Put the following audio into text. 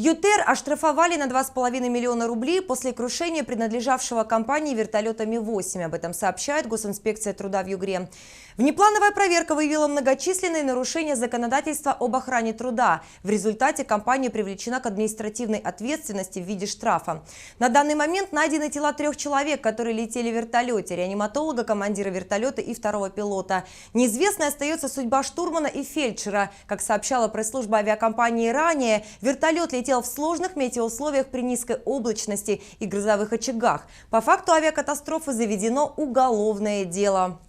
ЮТР оштрафовали на 2,5 миллиона рублей после крушения принадлежавшего компании вертолета Ми-8. Об этом сообщает Госинспекция труда в Югре. Внеплановая проверка выявила многочисленные нарушения законодательства об охране труда. В результате компания привлечена к административной ответственности в виде штрафа. На данный момент найдены тела 3 человек, которые летели в вертолете: реаниматолога, командира вертолета и 2-го пилота. Неизвестной остается судьба штурмана и фельдшера. Как сообщала пресс-служба авиакомпании ранее, вертолет летел в сложных метеоусловиях при низкой облачности и грозовых очагах. По факту авиакатастрофы заведено уголовное дело.